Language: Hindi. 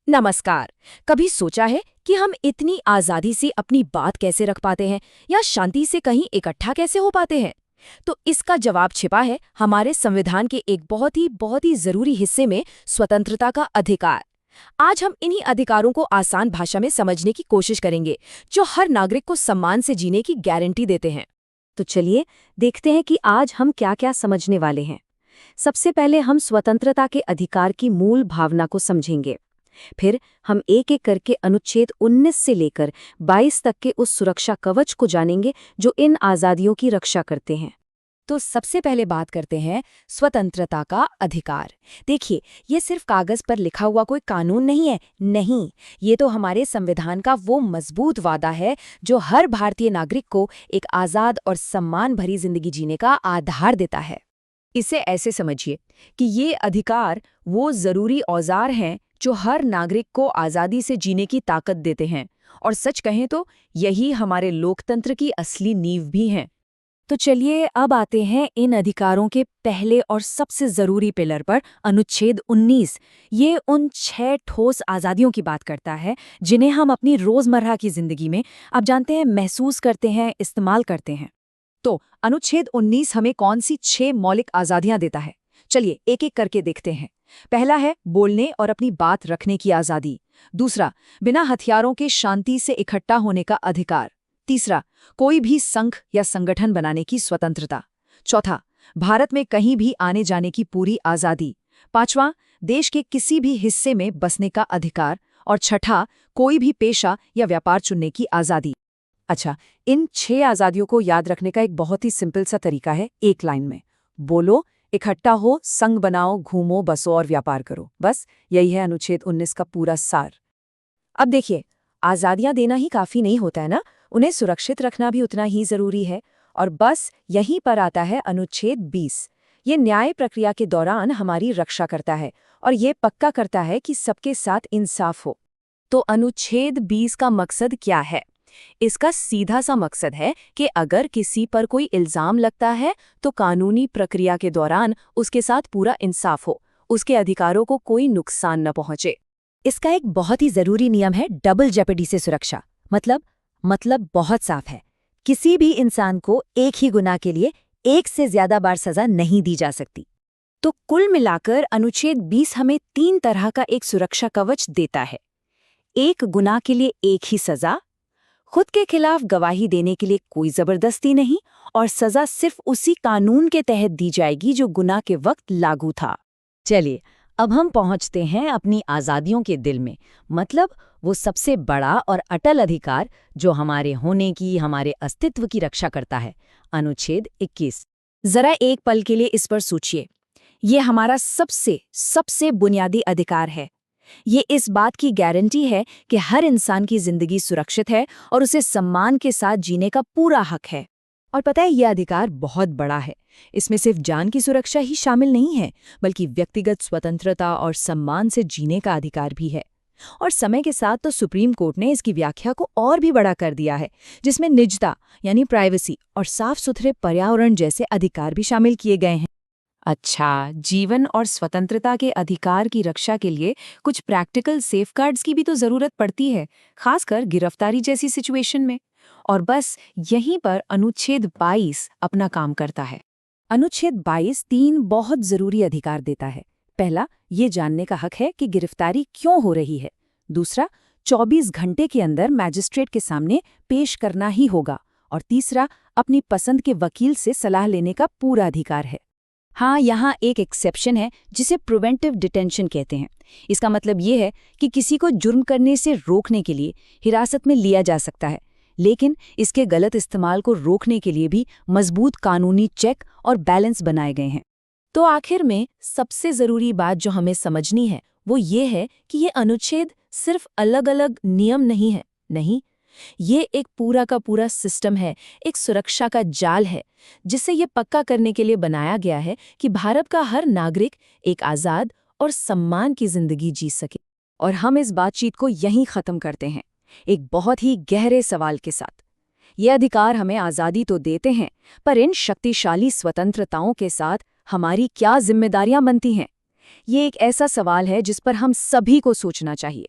नमस्कार। कभी सोचा है कि हम इतनी आजादी से अपनी बात कैसे रख पाते हैं या शांति से कहीं इकट्ठा कैसे हो पाते हैं? तो इसका जवाब छिपा है हमारे संविधान के एक बहुत ही जरूरी हिस्से में, स्वतंत्रता का अधिकार। आज हम इन्हीं अधिकारों को आसान भाषा में समझने की कोशिश करेंगे, जो हर नागरिक को सम्मान से जीने की गारंटी देते हैं। तो चलिए देखते हैं कि आज हम क्या क्या समझने वाले हैं। सबसे पहले हम स्वतंत्रता के अधिकार की मूल भावना को समझेंगे। फिर हम एक एक करके अनुच्छेद 19 से लेकर 22 तक के उस सुरक्षा कवच को जानेंगे जो इन आज़ादियों की रक्षा करते हैं। तो सबसे पहले बात करते हैं स्वतंत्रता का अधिकार। देखिए, ये सिर्फ कागज पर लिखा हुआ कोई कानून नहीं है। नहीं, ये तो हमारे संविधान का वो मजबूत वादा है जो हर भारतीय नागरिक को एक आज़ाद और सम्मान भरी जिंदगी जीने का आधार देता है। इसे ऐसे समझिए कि ये अधिकार वो जरूरी औजार हैं जो हर नागरिक को आज़ादी से जीने की ताकत देते हैं, और सच कहें तो यही हमारे लोकतंत्र की असली नींव भी हैं। तो चलिए अब आते हैं इन अधिकारों के पहले और सबसे जरूरी पिलर पर, अनुच्छेद 19। ये उन 6 ठोस आज़ादियों की बात करता है जिन्हें हम अपनी रोजमर्रा की जिंदगी में, आप जानते हैं, महसूस करते हैं, इस्तेमाल करते हैं। तो अनुच्छेद 19 हमें कौन सी 6 मौलिक आज़ादियां देता है? चलिए एक एक करके देखते हैं। पहला है बोलने और अपनी बात रखने की आज़ादी। दूसरा, बिना हथियारों के शांति से इकट्ठा होने का अधिकार। तीसरा, कोई भी संघ या संगठन बनाने की स्वतंत्रता। चौथा, भारत में कहीं भी आने जाने की पूरी आज़ादी। पांचवां, देश के किसी भी हिस्से में बसने का अधिकार। और छठा, कोई भी पेशा या व्यापार चुनने की आज़ादी। अच्छा, इन 6 आज़ादियों को याद रखने का एक बहुत ही सिंपल सा तरीका है, एक लाइन में बोलो, इकट्ठा हो, संघ बनाओ, घूमो, बसो और व्यापार करो। बस यही है अनुच्छेद 19 का पूरा सार। अब देखिए, आज़ादियां देना ही काफी नहीं होता है ना, उन्हें सुरक्षित रखना भी उतना ही जरूरी है। और बस यहीं पर आता है अनुच्छेद 20। ये न्याय प्रक्रिया के दौरान हमारी रक्षा करता है और ये पक्का करता है कि सबके साथ इंसाफ हो। तो अनुच्छेद 20 का मकसद क्या है? इसका सीधा सा मकसद है कि अगर किसी पर कोई इल्जाम लगता है तो कानूनी प्रक्रिया के दौरान उसके साथ पूरा इंसाफ हो, उसके अधिकारों को कोई नुकसान न पहुंचे। इसका एक बहुत ही जरूरी नियम है डबल जेपडी से सुरक्षा। मतलब बहुत साफ है, किसी भी इंसान को एक ही गुनाह के लिए एक से ज्यादा बार सजा नहीं दी जा सकती। तो कुल मिलाकर अनुच्छेद 20 हमें 3 तरह का एक सुरक्षा कवच देता है। एक गुनाह के लिए एक ही सजा, खुद के खिलाफ गवाही देने के लिए कोई जबरदस्ती नहीं, और सजा सिर्फ उसी कानून के तहत दी जाएगी जो गुनाह के वक्त लागू था। चलिए अब हम पहुंचते हैं अपनी आज़ादियों के दिल में, मतलब वो सबसे बड़ा और अटल अधिकार जो हमारे होने की, हमारे अस्तित्व की रक्षा करता है, अनुच्छेद 21। जरा एक पल के लिए इस पर सोचिए। ये हमारा सबसे बुनियादी अधिकार है। ये इस बात की गारंटी है कि हर इंसान की जिंदगी सुरक्षित है और उसे सम्मान के साथ जीने का पूरा हक है। और पता है, यह अधिकार बहुत बड़ा है। इसमें सिर्फ जान की सुरक्षा ही शामिल नहीं है, बल्कि व्यक्तिगत स्वतंत्रता और सम्मान से जीने का अधिकार भी है। और समय के साथ तो सुप्रीम कोर्ट ने इसकी व्याख्या को और भी बड़ा कर दिया है, जिसमें निजता यानी प्राइवेसी और साफ सुथरे पर्यावरण जैसे अधिकार भी शामिल किए गए हैं। अच्छा, जीवन और स्वतंत्रता के अधिकार की रक्षा के लिए कुछ प्रैक्टिकल सेफगार्ड्स की भी तो जरूरत पड़ती है, खासकर गिरफ्तारी जैसी सिचुएशन में। और बस यहीं पर अनुच्छेद 22 अपना काम करता है। अनुच्छेद 22 3 बहुत जरूरी अधिकार देता है। पहला, ये जानने का हक है कि गिरफ्तारी क्यों हो रही है। दूसरा, 24 घंटे के अंदर मैजिस्ट्रेट के सामने पेश करना ही होगा। और तीसरा, अपनी पसंद के वकील से सलाह लेने का पूरा अधिकार है। हाँ, यहाँ एक एक्सेप्शन है जिसे प्रिवेंटिव डिटेंशन कहते हैं। इसका मतलब ये है कि किसी को जुर्म करने से रोकने के लिए हिरासत में लिया जा सकता है, लेकिन इसके गलत इस्तेमाल को रोकने के लिए भी मजबूत कानूनी चेक और बैलेंस बनाए गए हैं। तो आखिर में सबसे जरूरी बात जो हमें समझनी है वो ये है कि ये अनुच्छेद सिर्फ अलग अलग नियम नहीं है। नहीं, ये एक पूरा का पूरा सिस्टम है, एक सुरक्षा का जाल है, जिसे ये पक्का करने के लिए बनाया गया है कि भारत का हर नागरिक एक आज़ाद और सम्मान की जिंदगी जी सके। और हम इस बातचीत को यहीं खत्म करते हैं, एक बहुत ही गहरे सवाल के साथ। ये अधिकार हमें आज़ादी तो देते हैं, पर इन शक्तिशाली स्वतंत्रताओं के साथ हमारी क्या जिम्मेदारियां बनती हैं? ये एक ऐसा सवाल है जिस पर हम सभी को सोचना चाहिए।